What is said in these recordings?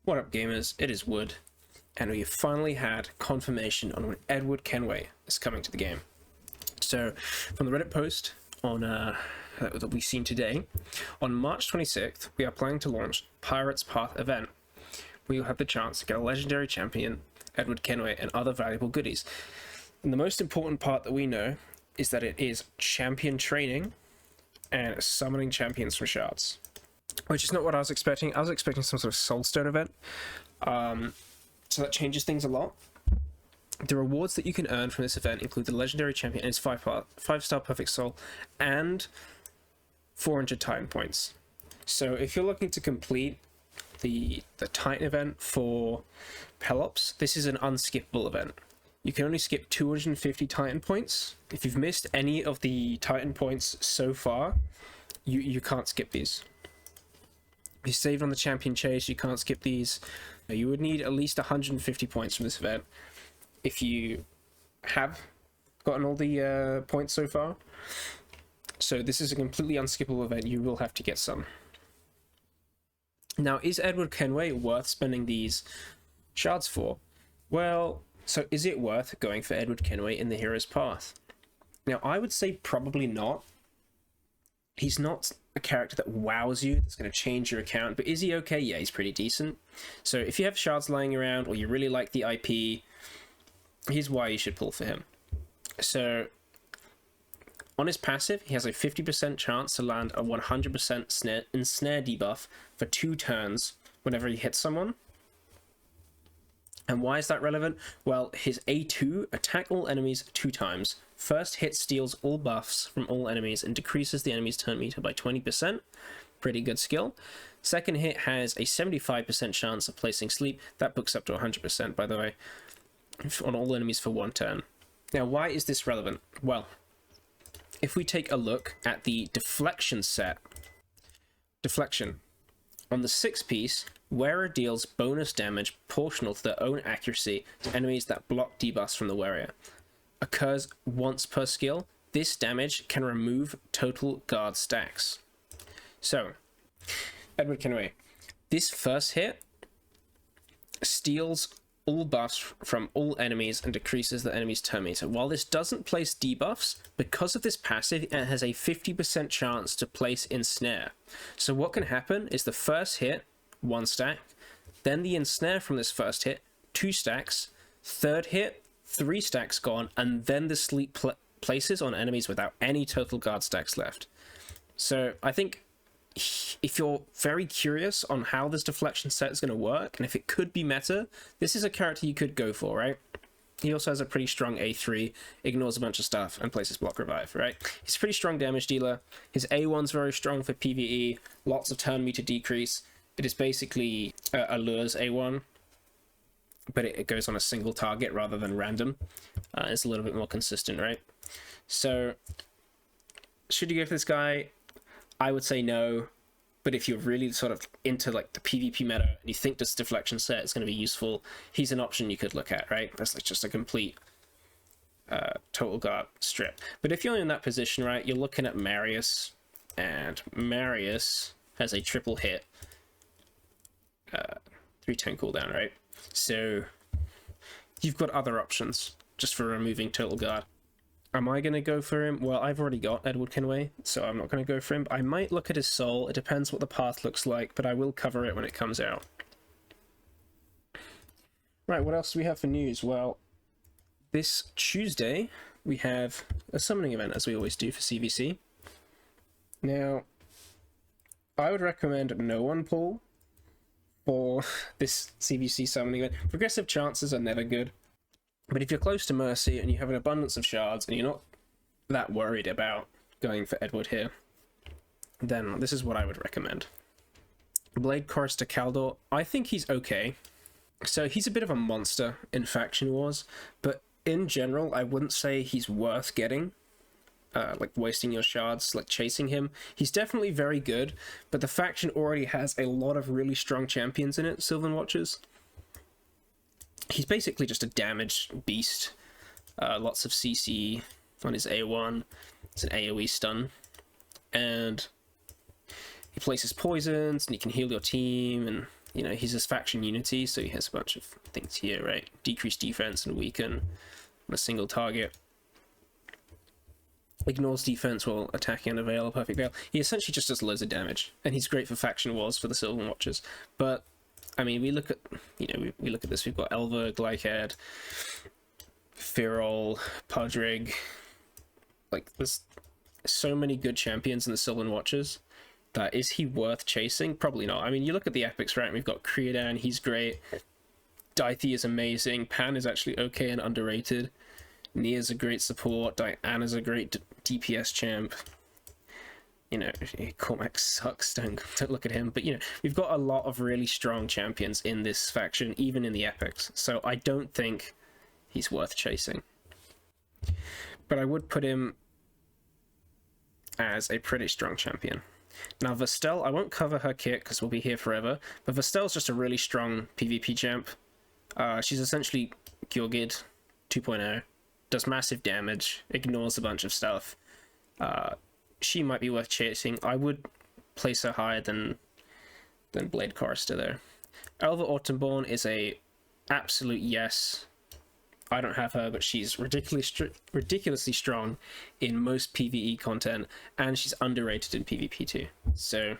What up, gamers? It is Wood, and we finally had confirmation on when Edward Kenway is coming to the game. So, from the Reddit post on that we've seen today, on March 26th, we are planning to launch Pirates Path event. We will have the chance to get a legendary champion, Edward Kenway, and other valuable goodies. And the most important part that we know is that it is champion training and summoning champions from shards. Which is not what I was expecting. I was expecting some sort of soulstone event. So that changes things a lot. The rewards that you can earn from this event include the legendary champion and its 5-star perfect soul and 400 Titan points. So if you're looking to complete the Titan event for Pelops, this is an unskippable event. You can only skip 250 Titan points. If you've missed any of the Titan points so far, you can't skip these. If you saved on the champion chase, you can't skip these. You would need at least 150 points from this event if you have gotten all the points so far. So this is a completely unskippable event. You will have to get some. Now, is Edward Kenway worth spending these shards for? Well, so is it worth going for Edward Kenway in the Hero's Path? Now, I would say probably not. He's not a character that wows you, that's going to change your account, but is he okay? Yeah, he's pretty decent. So if you have shards lying around or you really like the IP, here's why you should pull for him. So on his passive, he has a 50% chance to land a 100% ensnare debuff for 2 turns whenever he hits someone. And why is that relevant? Well, his A2, attack all enemies 2 times. First hit steals all buffs from all enemies and decreases the enemy's turn meter by 20%. Pretty good skill. Second hit has a 75% chance of placing sleep. That books up to 100%, by the way, on all enemies for 1 turn. Now, why is this relevant? Well, if we take a look at the deflection set, deflection. On the 6th piece, wearer deals bonus damage proportional to their own accuracy to enemies that block debuffs from the wearer. Occurs once per skill. This damage can remove total guard stacks. So, Edward Kenway. This first hit steals all buffs from all enemies and decreases the enemy's turn meter. While this doesn't place debuffs, because of this passive, it has a 50% chance to place ensnare. So what can happen is the first hit, 1 stack, then the ensnare from this first hit, 2 stacks, third hit, 3 stacks gone, and then the sleep places on enemies without any total guard stacks left. So I think if you're very curious on how this deflection set is going to work, and if it could be meta, this is a character you could go for, right? He also has a pretty strong A3, ignores a bunch of stuff, and places block revive, right? He's a pretty strong damage dealer. His A1's very strong for PvE, lots of turn meter decrease. It is basically Allure's A1, but it goes on a single target rather than random. It's a little bit more consistent, right? So, should you go for this guy? I would say no, but if you're really sort of into like the PvP meta and you think this deflection set is going to be useful, he's an option you could look at, right? That's like just a complete total guard strip. But if you're in that position, right, you're looking at Marius, and Marius has a triple hit, 310 cooldown, right? So you've got other options just for removing total guard. Am I going to go for him? Well, I've already got Edward Kenway, so I'm not going to go for him. I might look at his soul. It depends what the path looks like, but I will cover it when it comes out. Right, what else do we have for news? Well, this Tuesday, we have a summoning event, as we always do for CvC. Now, I would recommend no one pull for this CvC summoning event. Progressive chances are never good. But if you're close to Mercy and you have an abundance of shards and you're not that worried about going for Edward here, then this is what I would recommend. Blade Chorus to Kaldor. I think he's okay. So he's a bit of a monster in Faction Wars, but in general, I wouldn't say he's worth getting. Like wasting your shards, like chasing him. He's definitely very good, but the faction already has a lot of really strong champions in it, Sylvan Watchers. He's basically just a damaged beast. Lots of CC on his A1. It's an AoE stun. And he places poisons, and he can heal your team, and you know, he's his faction unity, so he has a bunch of things here, right? Decrease defense and weaken on a single target. Ignores defense while attacking under Veil, Perfect Veil. He essentially just does loads of damage, and he's great for faction wars for the Sylvan Watchers. But I mean, we look at, you know, we look at this. We've got Elva, Glycad, Firol, Podrick. Like, there's so many good champions in the Sylvan Watchers. That is he worth chasing? Probably not. I mean, you look at the epics, right? We've got Creodan, he's great. Dithie is amazing. Pan is actually okay and underrated. Nia's a great support. Diana's a great DPS champ. You know, Cormac sucks. Don't look at him. But, you know, we've got a lot of really strong champions in this faction, even in the epics. So I don't think he's worth chasing. But I would put him as a pretty strong champion. Now, Vestel, I won't cover her kit because we'll be here forever. But Vestel's just a really strong PvP champ. She's essentially Gjorgid 2.0. Does massive damage, ignores a bunch of stuff. She might be worth chasing. I would place her higher than Blade Chorister there. Elva Autumnborn is a absolute yes. I don't have her, but she's ridiculously strong in most PvE content, and she's underrated in PvP too. So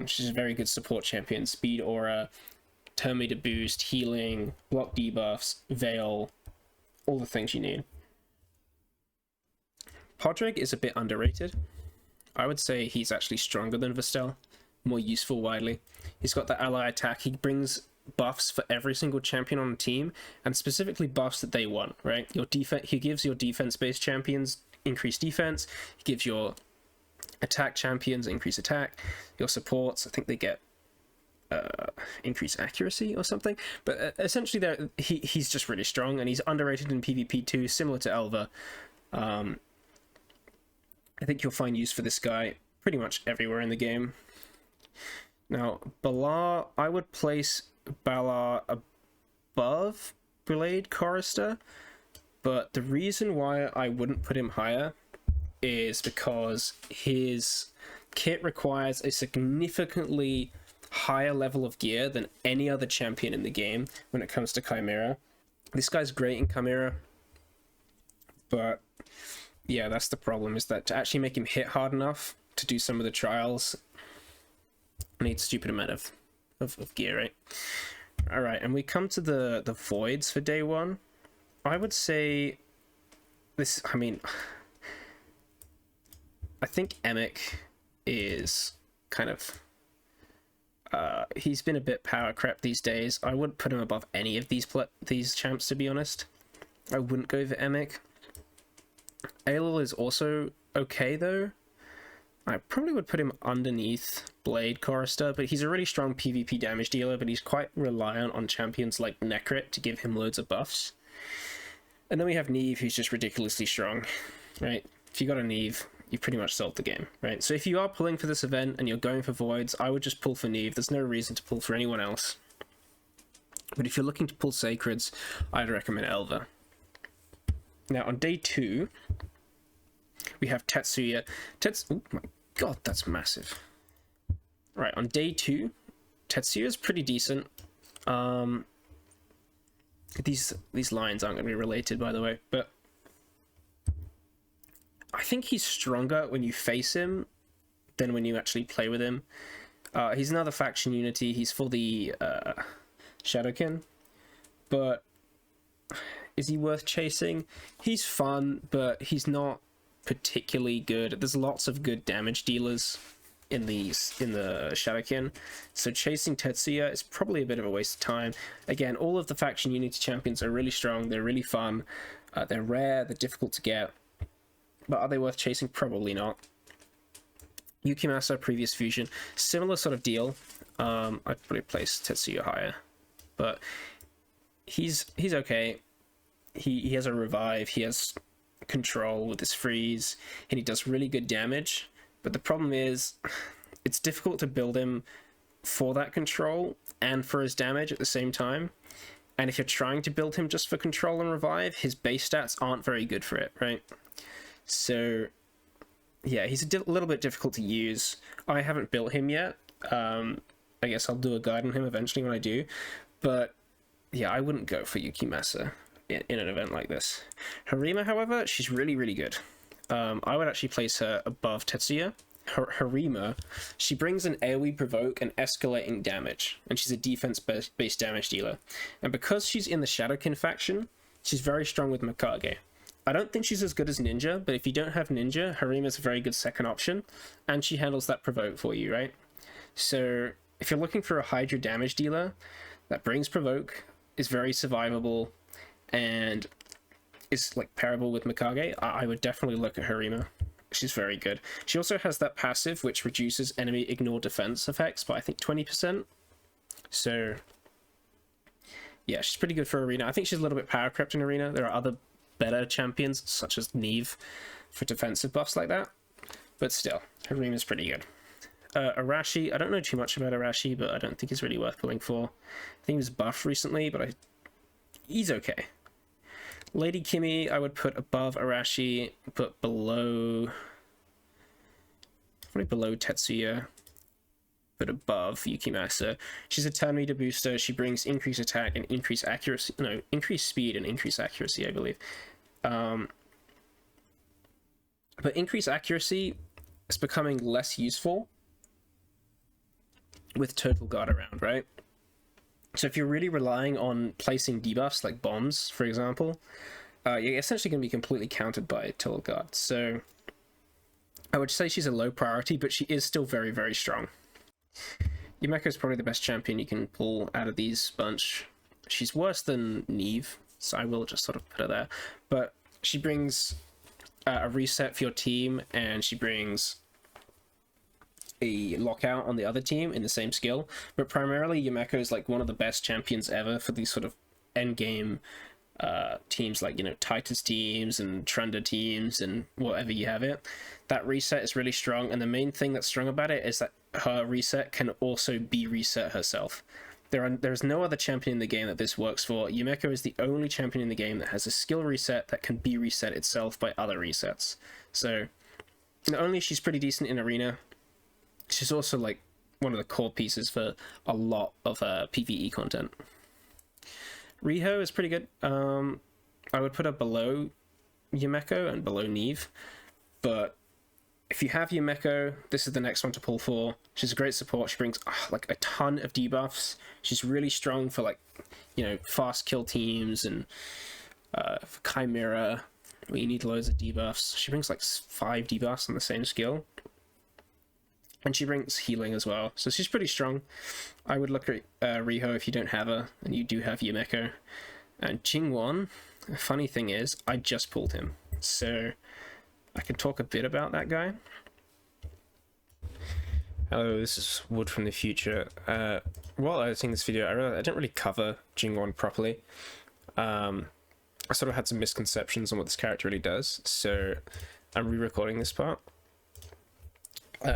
she's a very good support champion. Speed aura, turn meter boost, healing, block debuffs, veil, all the things you need. Podrick is a bit underrated. I would say he's actually stronger than Vestel, more useful widely. He's got the ally attack. He brings buffs for every single champion on the team, and specifically buffs that they want, right? Your defense, he gives your defense-based champions increased defense. He gives your attack champions increased attack. Your supports, I think they get increased accuracy or something. But essentially, he's just really strong, and he's underrated in PvP too, similar to Elva. I think you'll find use for this guy pretty much everywhere in the game. Now, Balar, I would place Balar above Blade Chorister, but the reason why I wouldn't put him higher is because his kit requires a significantly higher level of gear than any other champion in the game when it comes to Chimera. This guy's great in Chimera, but yeah, that's the problem, is that to actually make him hit hard enough to do some of the trials, I need a stupid amount of gear, right? Alright, and we come to the voids for day one. I would say this, I mean, I think Emic is kind of, he's been a bit power crept these days. I wouldn't put him above any of these champs, to be honest. I wouldn't go for Emic. Aelul is also okay, though. I probably would put him underneath Blade Chorister, but he's a really strong PvP damage dealer, but he's quite reliant on champions like Necrit to give him loads of buffs. And then we have Neve, who's just ridiculously strong, right? If you got a Neve, you pretty much solved the game, right? So if you are pulling for this event and you're going for voids, I would just pull for Neve. There's no reason to pull for anyone else. But if you're looking to pull sacreds, I'd recommend Elva. Now, on day 2, we have Tetsuya. Oh my god, that's massive. Right, on day 2, Tetsuya is pretty decent. These lines aren't going to be related, by the way, but I think he's stronger when you face him than when you actually play with him. He's another faction unity. He's for the Shadowkin, but is he worth chasing? He's fun, but he's not particularly good. There's lots of good damage dealers in the Shadowkin, so chasing Tetsuya is probably a bit of a waste of time. Again, all of the faction unity champions are really strong. They're really fun. They're rare. They're difficult to get. But are they worth chasing? Probably not. Yukimasa, previous fusion, similar sort of deal. I'd probably place Tetsuya higher, but he's okay. He has a revive. He has control with his freeze, and he does really good damage. But the problem is, it's difficult to build him for that control and for his damage at the same time. And if you're trying to build him just for control and revive, his base stats aren't very good for it, right? So yeah, he's a little bit difficult to use. I haven't built him yet. I guess I'll do a guide on him eventually when I do. But yeah, I wouldn't go for Yukimasa in an event like this. Harima, however, she's really, really good. I would actually place her above Tetsuya. Harima, she brings an AoE provoke and escalating damage, and she's a defense-based damage dealer. And because she's in the Shadowkin faction, she's very strong with Mikage. I don't think she's as good as Ninja, but if you don't have Ninja, Harima's a very good second option, and she handles that provoke for you, right? So if you're looking for a Hydra damage dealer that brings provoke, is very survivable, and is like pairable with Mikage, I would definitely look at Harima. She's very good. She also has that passive which reduces enemy ignore defense effects by I think 20%. So yeah, she's pretty good for Arena. I think she's a little bit power crept in Arena. There are other better champions such as Neve for defensive buffs like that, but still, Harima's pretty good. Arashi, I don't know too much about Arashi, but I don't think he's really worth pulling for. I think he was buffed recently, but he's okay. Lady Kimi, I would put above Arashi, but below, probably below Tetsuya, but above Yukimasa. She's a turn meter booster. She brings increased attack and increased accuracy, no, increased speed and increased accuracy, I believe. But increased accuracy is becoming less useful with total guard around, right? So if you're really relying on placing debuffs like bombs, for example, you're essentially going to be completely countered by total guard. So I would say she's a low priority, but she is still very, very strong. Yumeko is probably the best champion you can pull out of these bunch. She's worse than Neve, so I will just sort of put her there. But she brings a reset for your team, and she brings a lockout on the other team in the same skill. But primarily, Yumeko is like one of the best champions ever for these sort of end game teams, like, you know, Titus teams and Trunda teams and whatever you have it. That reset is really strong, and the main thing that's strong about it is that her reset can also be reset herself. There's no other champion in the game that this works for. Yumeko is the only champion in the game that has a skill reset that can be reset itself by other resets. So not only is she pretty decent in Arena, she's also like one of the core pieces for a lot of PvE content. Riho is pretty good. I would put her below Yumeko and below Neve, but if you have Yumeko, this is the next one to pull for. She's a great support. She brings like a ton of debuffs. She's really strong for, like, you know, fast kill teams and for Chimera, where you need loads of debuffs. She brings like 5 debuffs on the same skill. And she brings healing as well. So she's pretty strong. I would look at Riho if you don't have her, and you do have Yumeko. And Jingwon, the funny thing is, I just pulled him. So I can talk a bit about that guy. Hello, this is Wood from the future. While editing this video, I realized I didn't really cover Jingwon properly. I sort of had some misconceptions on what this character really does, so I'm re-recording this part.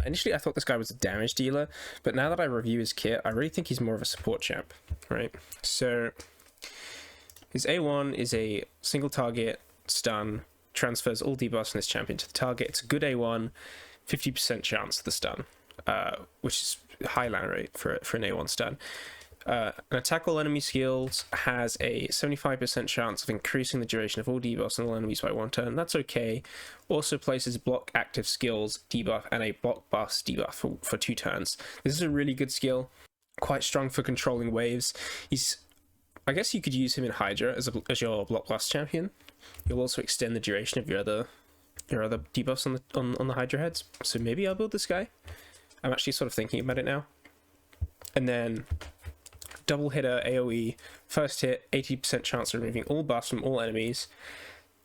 Initially, I thought this guy was a damage dealer, but now that I review his kit, I really think he's more of a support champ, right? So his A1 is a single target stun, transfers all debuffs from this champion to the target. It's a good A1, 50% chance of the stun, which is a high land rate for an A1 stun. An attack all enemy skills has a 75% chance of increasing the duration of all debuffs on all enemies by 1 turn. That's okay. Also places block active skills debuff and a block bust debuff for 2 turns. This is a really good skill, quite strong for controlling waves. I guess you could use him in Hydra as your block bust champion. You'll also extend the duration of your other debuffs on the Hydra heads. So maybe I'll build this guy. I'm actually sort of thinking about it now. And then double hitter AoE, first hit, 80% chance of removing all buffs from all enemies.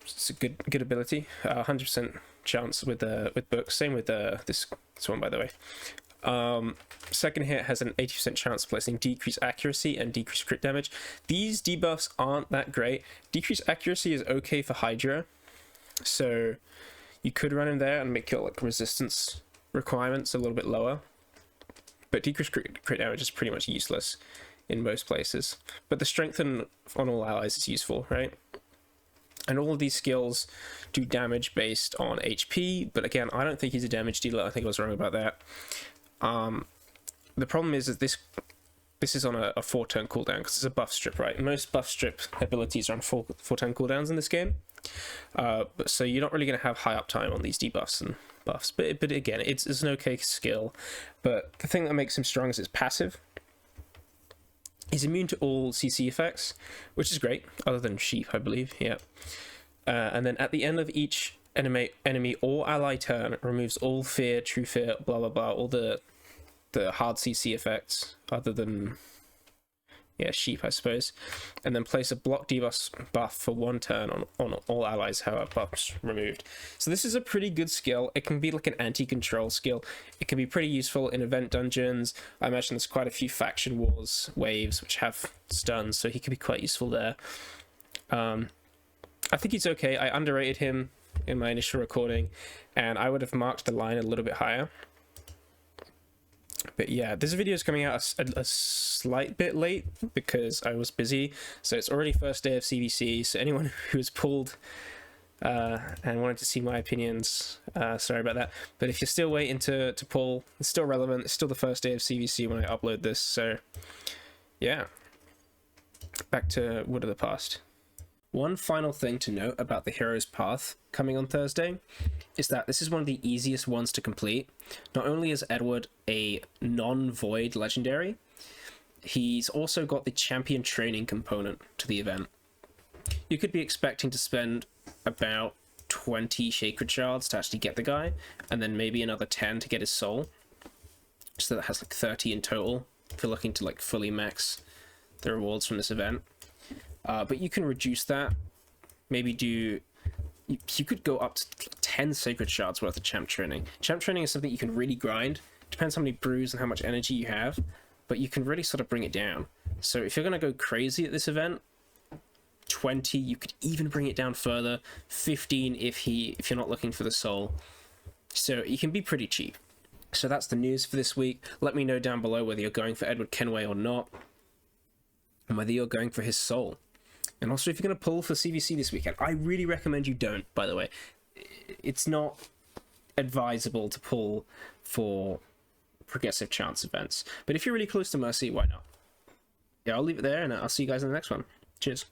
It's a good ability. 100% chance with books. Same with this one, by the way. Second hit has an 80% chance of placing decreased accuracy and decreased crit damage. These debuffs aren't that great. Decreased accuracy is okay for Hydra, so you could run him there and make your like resistance requirements a little bit lower. But decreased crit damage is pretty much useless in most places. But the strengthen on all allies is useful, right? And all of these skills do damage based on HP, but again, I don't think he's a damage dealer. I think I was wrong about that. the problem is that this is on a 4-turn cooldown because it's a buff strip, right? Most buff strip abilities are on 4-turn cooldowns in this game, so you're not really going to have high uptime on these debuffs and buffs. But again, it's an okay skill. But the thing that makes him strong is it's passive. He's immune to all CC effects, which is great, other than sheep, I believe. Yeah. And then at the end of each enemy or ally turn, it removes all fear, true fear, blah blah blah, all the hard CC effects, other than sheep, I suppose, and then place a block debuff buff for 1 turn on all allies who have buffs removed. So this is a pretty good skill. It can be like an anti-control skill. It can be pretty useful in event dungeons. I imagine there's quite a few faction wars waves which have stuns, so he could be quite useful there. I think he's okay. I underrated him in my initial recording, and I would have marked the line a little bit higher. But yeah, this video is coming out a slight bit late because I was busy. So it's already first day of CvC. So anyone who was pulled and wanted to see my opinions, sorry about that. But if you're still waiting to pull, it's still relevant. It's still the first day of CvC when I upload this. So yeah, back to Wood of the Past. One final thing to note about the Hero's Path coming on Thursday is that this is one of the easiest ones to complete. Not only is Edward a non-void legendary, he's also got the champion training component to the event. You could be expecting to spend about 20 Sacred Shards to actually get the guy, and then maybe another 10 to get his soul. So that has like 30 in total if you're looking to like fully max the rewards from this event. But you can reduce that. Maybe you could go up to 10 Sacred Shards worth of champ training. Champ training is something you can really grind. Depends how many brews and how much energy you have, but you can really sort of bring it down. So if you're going to go crazy at this event, 20, you could even bring it down further. 15 if you're not looking for the soul. So you can be pretty cheap. So that's the news for this week. Let me know down below whether you're going for Edward Kenway or not, and whether you're going for his soul. And also, if you're going to pull for CvC this weekend, I really recommend you don't, by the way. It's not advisable to pull for progressive chance events. But if you're really close to Mercy, why not? Yeah, I'll leave it there, and I'll see you guys in the next one. Cheers.